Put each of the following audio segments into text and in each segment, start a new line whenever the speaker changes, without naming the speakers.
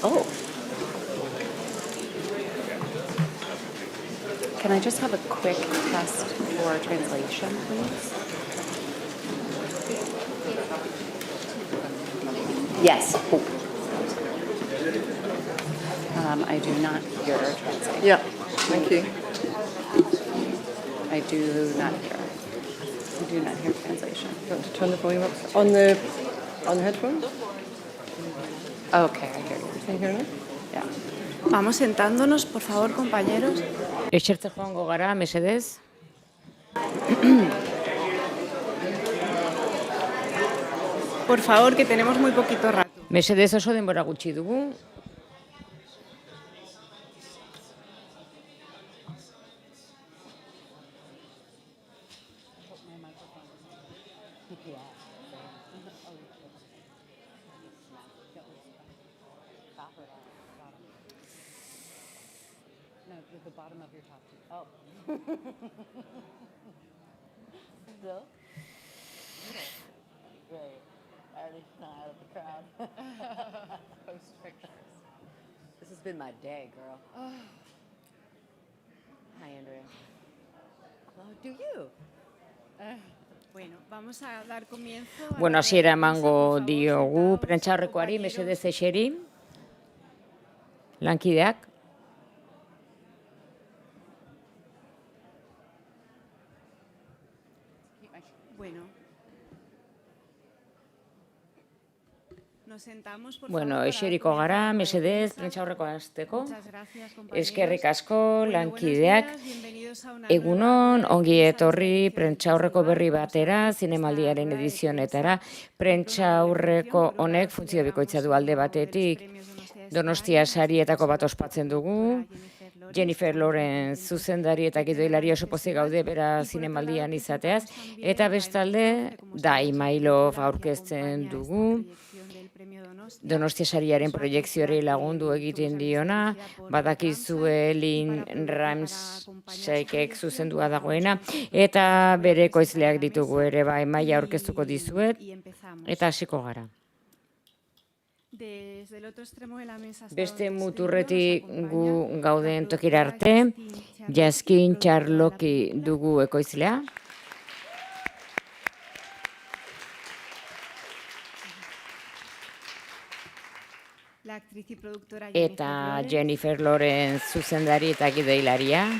Oh. Can I just have a quick test for translation, please? Yes. Oh. I do not hear translation.
Yeah, thank you.
I do not hear. I do not hear translation.
Want to turn the volume up on the headphones?
Okay, I hear you.
Can you hear me?
Yeah.
Vamos sentándonos, por favor, compañeros.
Esertze joango gara, mesedez.
Por favor, que tenemos muy poquito rato.
Mesedez oso denbora gutxi dugu.
The bottom of your top. Oh. Still? Great. At least not out of the crowd. Post pictures. This has been my day, girl. Hi, Andrea. Well, do you?
Bueno, vamos a dar comienzo.
Bueno, hasiera emango diogu prentsaurrekoari, mesedez eseri. Lankideak.
Bueno. Nos sentamos, por
Bueno,
favor,
eseriko
para
gara,
comenzar.
mesedez prentsaurrekoa hasteko.
Muchas gracias, compañeros.
Eskerrik asko
Bueno,
lankideak.
buenos días, bienvenidos a una
Egunon,
nueva
ongi
prensa
etorri
del
prentsaurreko
Festival.
berri
Como
batera,
sabéis,
zinemaldiaren
esta rueda de
edizionetara.
prensa
Prentsaurreko
por lo
honek
tanto,
funtzio bikoitza du
celebramos
alde
uno de los
batetik.
premios Donostia de
Donostia
este año.
sarietako bat ospatzen dugu. Jennifer Lawrence zuzendari eta gidoilari oso pozik gaude bera zinemaldian izateaz. Eta bestalde, Daimailov aurkezten dugu. Donostia sariaren proiekziori lagundu egiten diona, badakizue Lynn Ramshaykek zuzendua dagoena, eta bere ekoizleak ditugu ere bai maila aurkeztuko dizuet, eta hasiko gara. Beste muturretik gu gauden tokira arte, Jaskin Charloki dugu ekoizlea. Eta Jennifer Lawrence zuzendari eta gideilaria.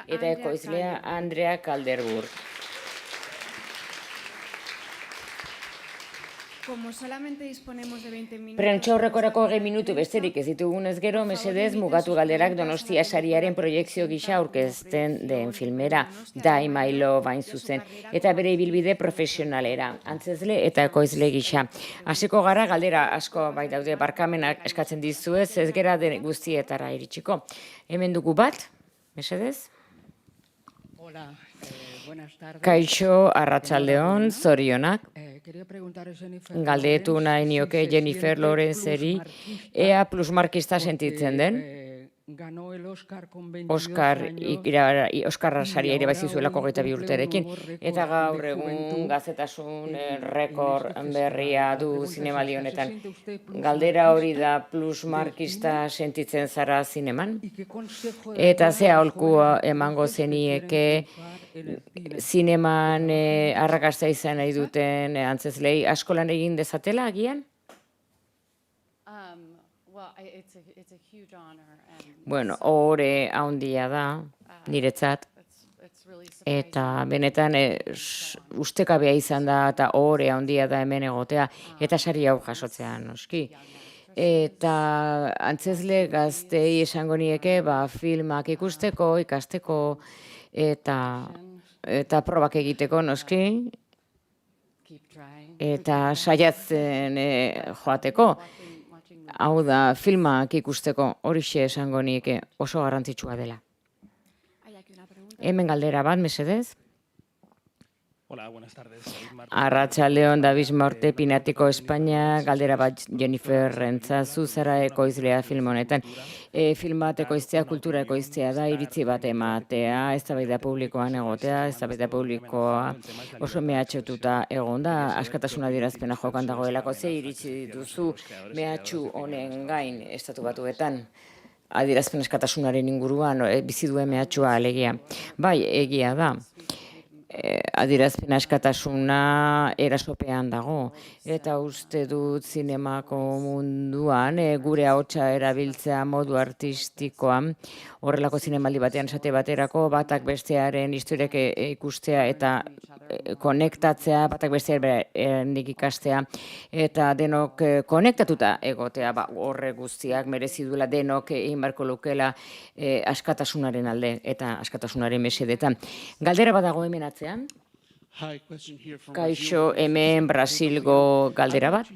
Eta ekoizlea Andrea Calderburg. Prentsaurrekorako 20 minutu besterik ez ditugunez gero, mesedez mugatu galderak Donostia sariaren proiekzio gisa aurkezten den filmera, Daimailov hain zuzen, eta bere ibilbide profesionalera, antzezle eta ekoizle gisa. Hasiko gara galdera asko bai daude barkamenak eskatzen dizuez, ez gera den guztietara iritsiko. Hemen dugu bat, mesedez?
Hola, buenas tardes.
Kaixo, arratsaldeon, zorionak.
Quería preguntar a Jennifer
Galdetu nahi nioke Jennifer Lawrenceri ea plusmarkista sentitzen den.
ganó el Oscar con 22
Oskarra saria ere bazizuelako 22 urterekin. Eta gaur egun gazetasun rekord berria du zinemaldi honetan. Galdera hori da plusmarkista sentitzen zara zineman? Eta ze aholkua emango zenieke zineman arrakasta izan nahi duten antzezlei askolan egin dezatela agian? Bueno, ohore handia da, niretzat, eta benetan ustekabea izan da, eta ohore handia da hemen egotea, eta sari hau jasotzea noski. Eta antzezle gaztei esango nieke, filmak ikusteko, ikasteko, eta probak egiteko noski, eta saiatzen joateko. Hau da, filmak ikusteko horixe esango nieke oso garrantzitsua dela. Hemen galdera bat, mesedez?
Hola, buenas tardes. David Martín.
Arratsaldeon, David Morte, Pinatiko Espainia, galdera bat Jennifer Rentzazu zara ekoizlea film honetan. Film bat ekoiztea, kultura ekoiztea da, iritzi bat ematea, eztabaida publikoan egotea, eztabaida publikoa oso mehatxotuta egon da, askatasuna adierazpena jokan dagoelako, ze iritzi duzu mehatxu honen gain estatu batuetan? Adierazpen askatasunaren inguruan, bizi duen mehatxua alegia. Bai, egia da. Adierazpen askatasuna erasopean dago, eta uste dut zinemako munduan gure ahotsa erabiltzea modu artistikoan, horrelako zinemaldi batean esate baterako, batak bestearen historiak ikustea eta konektatzea, batak bestearen ikastea, eta denok konektatuta egotea, horre guztiak merezi duela denok egin beharko lukela askatasunaren alde eta askatasunaren mesedetan. Galdera badago hemen atzean?
Hi, question here from
Kaixo, hemen Brasilgo galdera bat.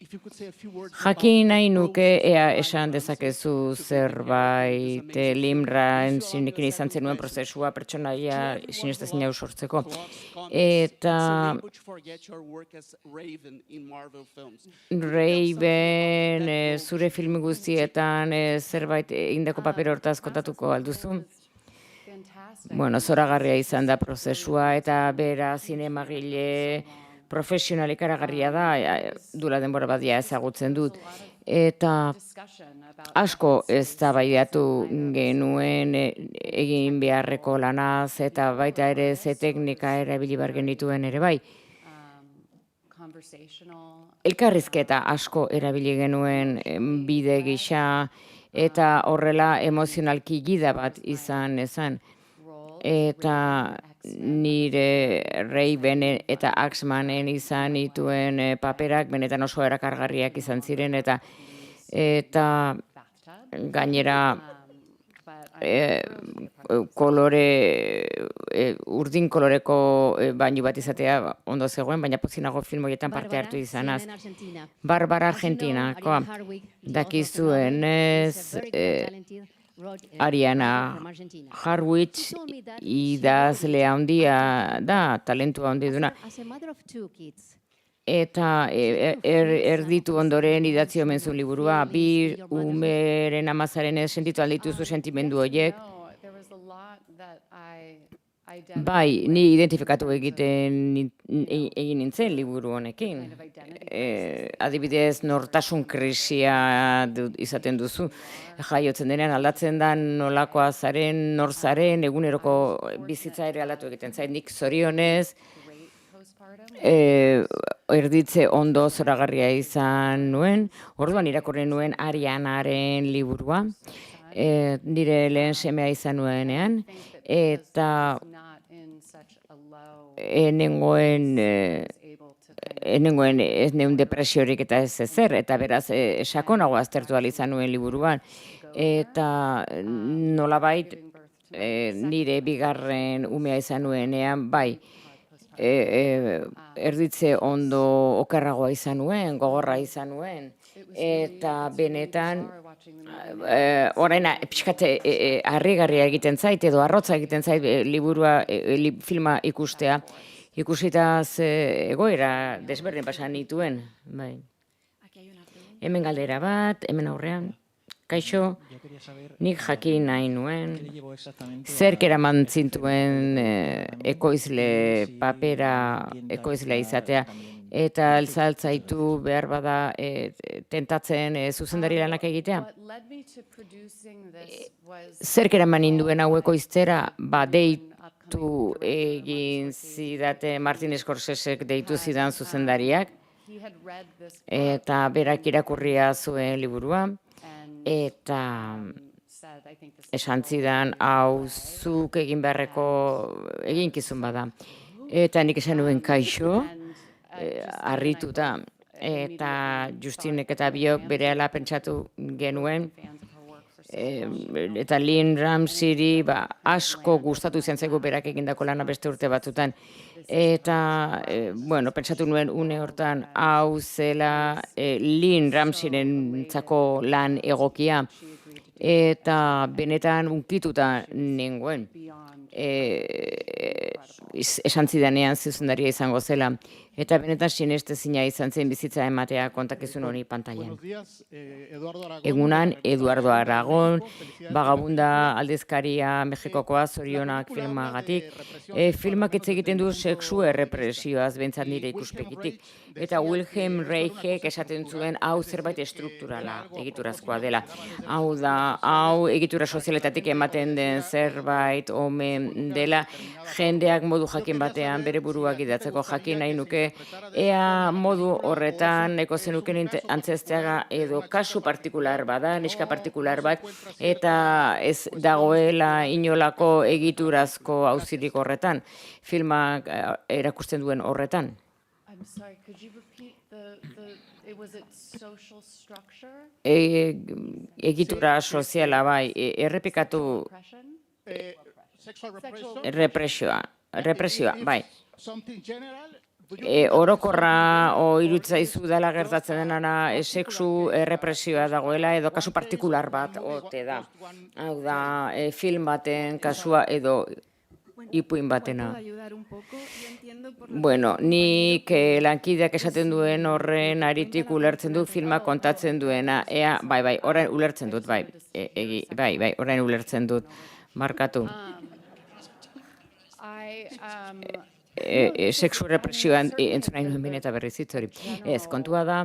Jakin nahi nuke ea esan dezakezu zerbait Limran zinekin izan zenuen prozesua pertsonaia sinestezina sortzeko. Eta Raven zure film guztietan zerbait indako paper hortaz kontatuko alduzu? Bueno, zoragarria izan da prozesua eta bera zinemagile profesional ikaragarria da, duela denbora badia ezagutzen dut. Eta asko eztabaidatu genuen egin beharreko lanaz eta baita ere ze teknika erabili behar genituen ere bai. Elkarrizketa asko erabili genuen bide gisa eta horrela emozionalki gida bat izan ezan. Eta nire Raven eta Axmanen izan dituen paperak benetan oso erakargarriak izan ziren eta gainera urdin koloreko bainu bat izatea ondo zegoen, baina pozinago film horietan parte hartu izanaz. Barbara Argentinakoa, dakizuenez Ariana Harwitz idazle handia da, talentua handi duna. Eta erditu ondoren idatzi omen zuen liburua, bi umeren amazaren sentitu aldituzu sentimendu horiek. Bai, ni identifikatu egin nintzen liburu honekin. Adibidez, nortasun krisia izaten duzu. Jaiotzen denean aldatzen da nolakoa zaren, nor zaren, eguneroko bizitza ere aldatu egiten zait. Nik zorionez, erditze ondo zoragarria izan nuen. Orduan irakurri nuen Arianaren liburua. Nire lehen semea izan nuenean. Eta enengoen ez neun depresiorik eta ez ezer, eta beraz sakonago aztertu izan nuen liburuan. Eta nolabait nire bigarren umea izan nuenean, bai, erditze ondo okerragoa izan nuen, gogorra izan nuen, eta benetan orain pixkat harrigarria egiten zait edo arrotza egiten zait liburua, filma ikustea. Ikusita egoera desberdin pasan nituen. Hemen galdera bat, hemen aurrean. Kaixo, nik jakin nahi nuen. Zerk eraman zintuen ekoizle papera, ekoizlea izatea. Eta altzaitu behar bada tentatzen zuzendari lanak egitea. Zerk eraman ninduen hau ekoiztera, deitu egin zidate Martin Scorsesek deitu zidan zuzendariak, eta berak irakurria zuen liburua, eta esan zidan hau zuk egin beharreko eginkizun bada. Eta nik esan nuen kaixo, harrituta, eta Justinek eta biok berehala pentsatu genuen, eta Lynn Ramseyri asko gustatu izan zaigu berak egindako lana beste urte batzutan. Eta, pentsatu nuen une hortan hau zela Lynn Ramseyrentzako lan egokia. eta benetan unkituta nengoen. Esan zidanean zuzendaria izango zela, eta benetan sinestezina izan zen bizitza ematea kontakizun hori pantailan.
Buenos días, Eduardo Aragón.
Egunan, Eduardo Aragón, Vagabunda aldizkaria Mexikokoa, zorionak filmagatik. Filmak hitz egiten du sexu errepresioaz bentsat nire ikuspegitik. Eta Wilhelm Reichek esaten zuen hau zerbait estrukturala, egiturazkoa dela. Hau da, hau egitura sozialetatik ematen den zerbait omen dela, jendeak modu jakin batean bere buruak idatzeko jakin nahi nuke, ea modu horretan eko zenuken antzesteaga edo kasu partikular bada, neska partikular bat, eta ez dagoela inolako egiturazko auzirik horretan, filmak erakusten duen horretan.
I'm sorry, could you repeat was it social structure?
Egitura soziala bai, errepikatu
Oppression?
Sexual repression.
represioa, bai.
Something general. Do you
Orokorra irutzaizu dela gertatzen denana sexu errepresioa dagoela edo kasu partikular bat ote da. Hau da, film baten kasua edo ipuin batena. Bueno, nik lankideak esaten duen horren aritik ulertzen dut filma kontatzen duena. Ea, bai, orain ulertzen dut, bai, orain ulertzen dut, markatu. Sexu represioan entzun nahi nuen eta berriz hitz hori. Ez, kontua da,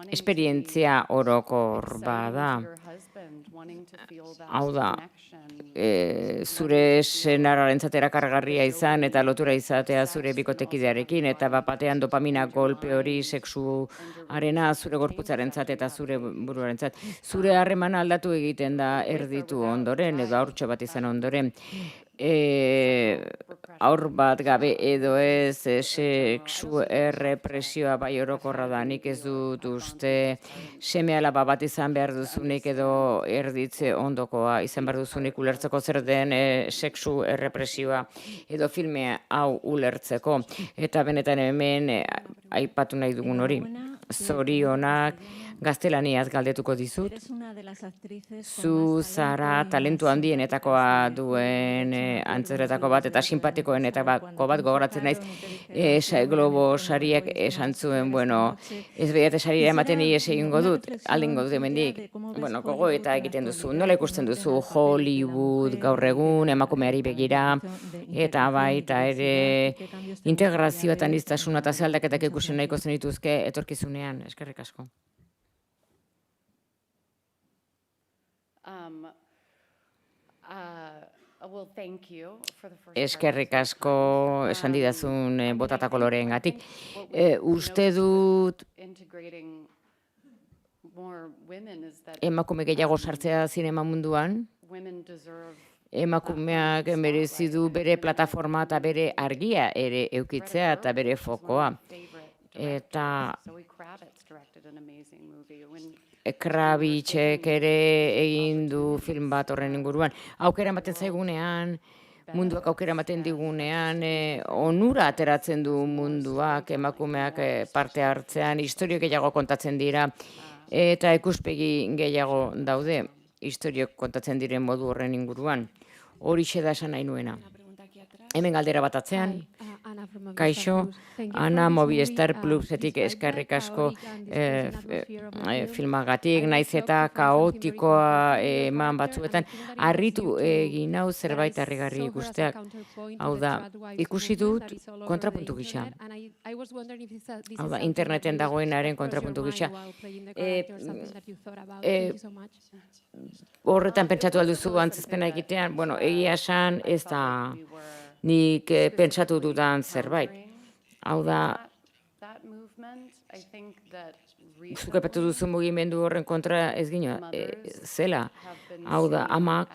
esperientzia orokor bada. Hau da, zure senarrarentzat erakargarria izan eta lotura izatea zure bikotekidearekin eta bapatean dopamina golpe hori sexuarena zure gorputzarentzat eta zure buruarentzat. Zure harremana aldatu egiten da erditu ondoren edo haurtxo bat izan ondoren. Aur bat gabe edo ez sexu errepresioa bai orokorra da, nik ez dut uste seme alaba bat izan behar duzunik edo erditze ondokoa izan behar duzunik ulertzeko zer den sexu errepresioa edo filme hau ulertzeko. Eta benetan hemen aipatu nahi dugun hori. Zorionak, gaztelaniaz galdetuko dizut. Zu zara talentu handienetakoa duen antzerretako bat eta simpatikoenetako bat gogoratzen naiz. Globo sariak esan zuen, bueno, ez behiate sarira ematen ies egingo dut, aldingo dut hemendik. Bueno, gogo eta egiten duzu, nola ikusten duzu Hollywood gaur egun, emakumeari begira, eta baita ere integrazioa eta aniztasuna eta aldaketak ikusi nahiko zenituzke etorkizunean, eskerrik asko. Eskerrik asko esan didazun botatako loreengatik. Uste dut emakume gehiago sartzea zinema munduan. Emakumeak merezi du bere plataforma eta bere argia ere eukitzea eta bere fokoa. Eta Kravitzek ere egin du film bat horren inguruan. Aukera ematen zaigunean, munduak aukera ematen digunean, onura ateratzen du munduak, emakumeak parte hartzean, historio gehiago kontatzen dira, eta ikuspegi gehiago daude, historio kontatzen diren modu horren inguruan. Horixe da esan nahi nuena. Hemen galdera bat atzean. Kaixo, Ana Movistar Plusetik eskerrik asko filmagatik, naiz eta kaotikoa eman batzuetan, harritu egin hau zerbait harrigarri ikusteak. Hau da, ikusi dut kontrapuntu gisa. Hau da, interneten dagoenaren kontrapuntu gisa. Horretan pentsatu alduzu antzezpena egitean, bueno, egia esan ez da nik pentsatu dudan zerbait. Hau da, zuk epatu duzu mugimendu horren kontra ez gino, zela. Hau da, amak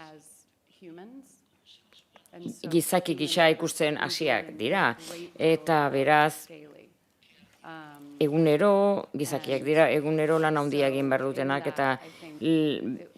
gizaki gisa ikusten hasiak dira. Eta beraz, egunero, gizakiak dira, egunero lan handia egin behar dutenak, eta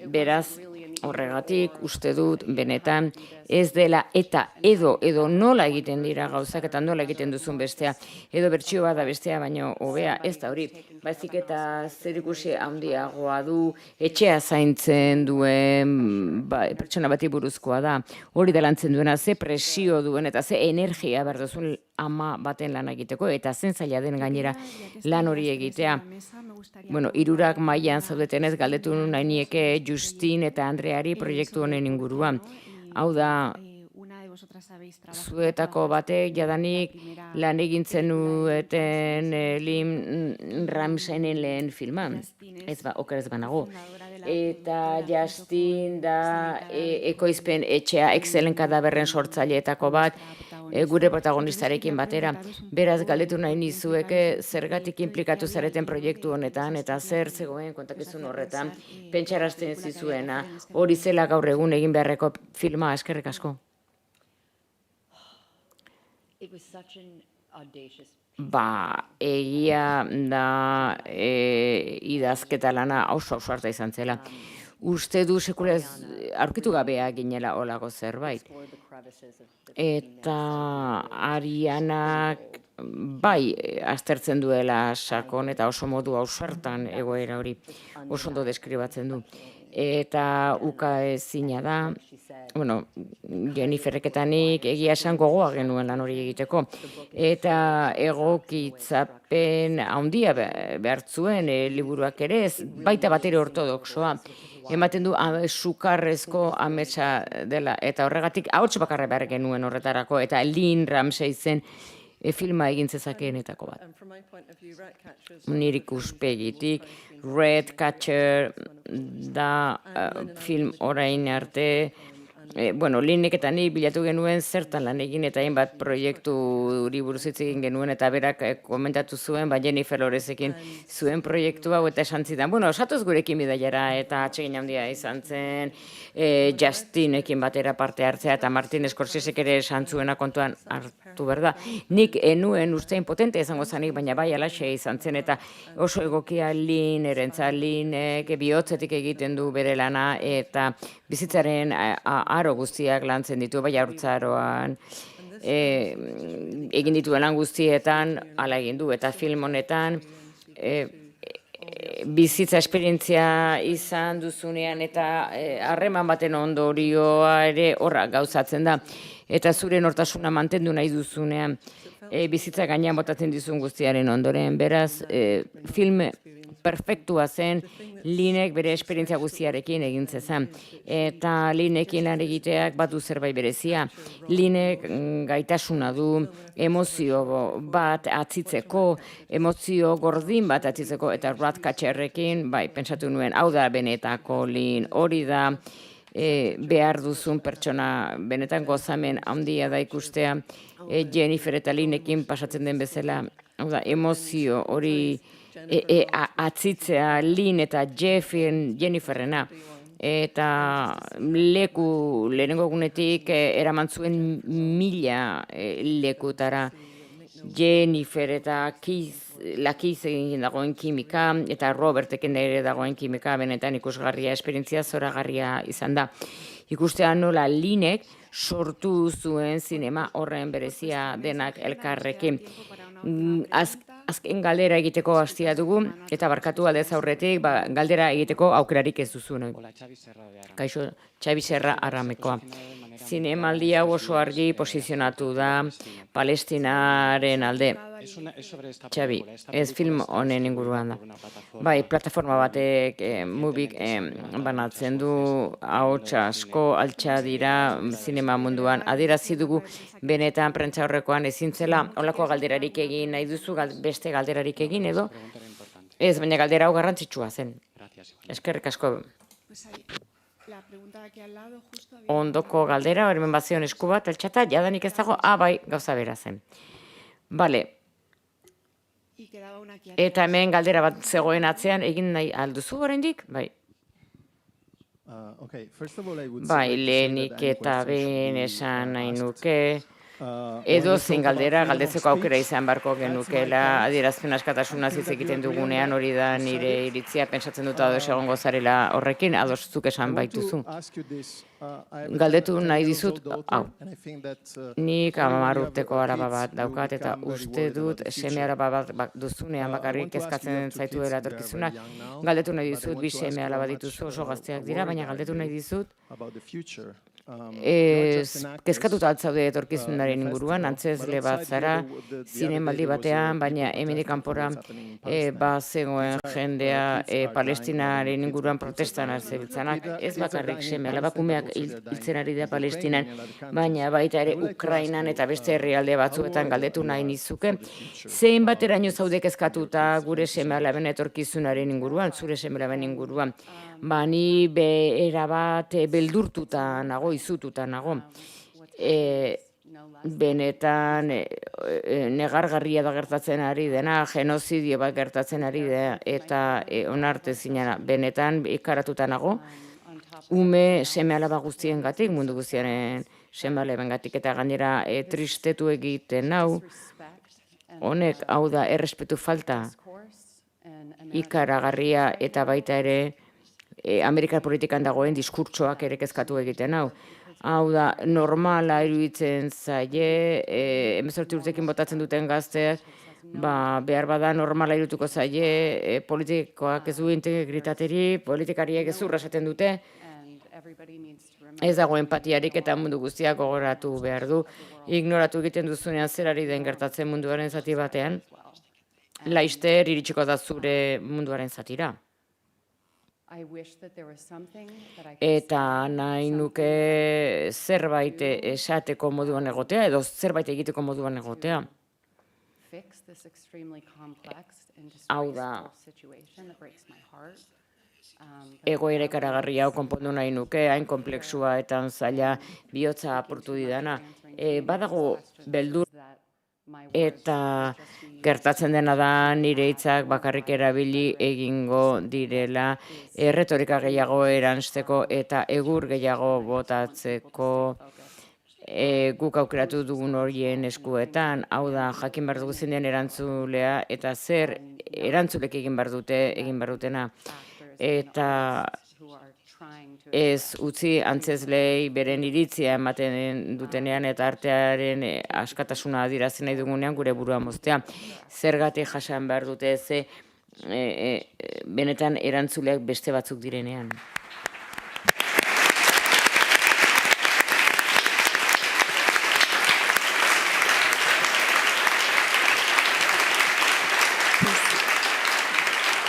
beraz, Horregatik, uste dut, benetan, ez dela eta edo nola egiten dira gauzak eta nola egiten duzun bestea, edo bertsio bat da bestea, baino hobea ez da hori. Baizik eta zerikusi handiagoa du, etxea zaintzen duen pertsona bati buruzkoa da. Hori da lantzen duena, ze presio duen eta ze energia behar duzun ama baten lan egiteko, eta zen zaila den gainera lan hori egitea. Bueno, hirurak mailan zaudetenez galdetu nahi nieke Justin eta Andreari proiektu honen inguruan. Hau da, zuetako batek jadanik lan egintzen nueten Lim Ramsaynen lehen filman. Ez ba, oker ez banago. Eta Justin da ekoizpen etxea Excelen kadaberren sortzaileetako bat, gure protagonistarekin batera. Beraz, galdetu nahi nizueke zergatik inplikatu zareten proiektu honetan, eta zer zegoen kontakizun horretan, pentsarazten zizuena, hori zela gaur egun egin beharreko filma, eskerrik asko. Egia da idazketa lana oso harta izan zela. Uste du sekula aurkitu gabea ginela olako zerbait. Eta Arianak aztertzen duela sakon eta oso modu ausartan egoera hori oso ondo deskribatzen du. Eta uka ezina da, Jenniferreketanik egia esan gogoa genuen lan hori egiteko. Eta egokitzapen handia behartzuen liburuak ere ez, baita bateri ortodoxoa. Ematen du sukarrezko ametsa dela, eta horregatik ahots bakarra behar genuen horretarako, eta Lynn Ramsay zen filma egin zezakeenetako bat. Nire ikuspegitik, Redcatcher da film orain arte, Linnek eta nik bilatu genuen zertan lan egin eta hainbat proiektu buruz hitz egin genuen eta berak komentatu zuen, Jennifer Lorezekin zuen proiektu hau eta esan zidan. Osatuz gurekin bidaiara eta atsegin handia izan zen, Justinekin batera parte hartzea eta Martin Scorsesek ere esan zuena kontuan hartu berda. Nik enuen uste impotente izango zanik, baina bai alaxe izan zen eta oso egokia Lynn, erentza Lynnek bihotzetik egiten du bere lana eta bizitzaren aro guztiak lantzen ditu, bai haurtzaroan, egin dituen lan guztietan, hala egin du, eta film honetan, bizitza esperientzia izan duzunean eta harreman baten ondorioa ere horra gauzatzen da. Eta zure nortasuna mantendu nahi duzunean, bizitza gainean botatzen dizun guztiaren ondoren. Beraz, film perfektua zen, Linnek bere esperientzia guztiarekin egin zezan. Eta Linnekin lan egiteak badu zerbait berezia. Linnek gaitasuna du emozio bat atzitzeko, emozio gordin bat atzitzeko, eta Ratcatcherrekin, pentsatu nuen, hau da benetako Lynn, hori da behar duzun pertsona, benetan gozamen handia da ikustea, Jennifer eta Lynnekin pasatzen den bezala, hau da, emozio hori atzitzea Lynn eta Jenniferrena, eta lehenengo egunetik eraman zuen 1000 lekutara Jennifer eta Keith egin dagoen kimika, eta Roberteken ere dagoen kimika, benetan ikusgarria, esperientzia zoragarria izan da. Ikustea nola Lynnek sortu zuen zinema horren berezia denak elkarrekin. Azken galdera egiteko hastia dugu, eta barkatu aldez aurretik, galdera egiteko aukerarik ez duzun. Kaixo, Xabi Serra Arramekoa. Zinemaldi hau oso argi posizionatu da Palestinaren alde. Xabi, ez film honen inguruan da. Plataforma batek Mubik banatzen du ahots asko altxa dira zinema munduan. Adierazi dugu benetan prentza horrekoan ezin zela holako galderarik egin nahi duzu, beste galderarik egin edo? Ez, baina galdera hau garrantzitsua zen. Eskerrik asko. Ondoko galdera, hemen bazion esku bat, altxata, jadanik ez dago, gauza bera zen. Bale. Eta hemen galdera bat zegoen atzean, egin nahi alduzu oraindik? Lehenik eta behin esan nahi nuke, edo zein galdera galdetzeko aukera izan barko genukela adierazpen askatasunaz hitz egiten dugunean, hori da nire iritzia, pentsatzen dut ados egongo zarela horrekin, ados zuk esan baituzu. Galdetu nahi dizut, hau, nik 10 urteko araba bat daukat eta uste dut seme araba bat duzunean bakarrik kezkatzen zaituela etorkizunak. Galdetu nahi dizut, 2 seme araba dituzu, oso gazteak dira, baina galdetu nahi dizut, kezkatuta altzaude etorkizunaren inguruan, antzezle bat zara, zinemaldi batean, baina hemendik kanpora zegoen jendea Palestinaren inguruan protestan zebiltzanak, ez bakarrik seme alabakumeak hiltzen ari da Palestinan, baina baita ere Ukrainan eta beste herrialde batzuetan galdetu nahi nizuke, zein bateraino zaude kezkatuta gure seme alaben etorkizunaren inguruan, zure seme alaben inguruan, ni erabat beldurtuta nago, izututa nago. Benetan negargarria da gertatzen ari dena, genozidio bat gertatzen ari da, eta onartezina benetan ikaratuta nago, ume seme alaba guztiengatik, mundu guztiaren seme alabengatik, eta gainera tristetu egiten hau, honek hau da errespetu falta ikaragarria eta baita ere Amerikar politikan dagoen diskurtsoak ere kezkatu egiten hau. Hau da, normala iruditzen zaie, 18 urtekin botatzen duten gazteak, behar bada normala irutuko zaie, politikoak ez du integritateri, politikariek ez esaten dute, ez dago empatiarik eta mundu guztiak gogoratu behar du, ignoratu egiten duzunean zerari den gertatzen munduaren zati batean, laister iritsiko da zure munduaren zatira. Eta nahi nuke zerbait esateko moduan egotea, edo zerbait egiteko moduan egotea. Hau da, egoera ikaragarri hau konpondu nahi nuke, hain konplexua eta zaila bihotza apurtu didana. Badago beldur eta gertatzen dena da nire hitzak bakarrik erabili egingo direla erretorika gehiago eransteko eta egur gehiago botatzeko guk aukeratu dugun horien eskuetan, hau da jakin behar dugu zein erantzulea eta zer erantzulek egin behar dutena. Eta ez utzi antzezlei beren iritzia ematen dutenean eta artearen askatasuna adierazten nahi dugunean gure burua moztea. Zergatik jasan behar dute benetan erantzuleak beste batzuk direnean.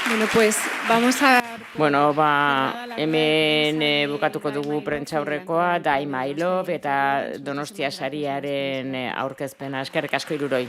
Bueno, pues vamos a...
Hemen bukatuko dugu prentsaurrekoa, Da I My Love eta Donostia sariaren aurkezpena. Eskerrik asko hiruroi.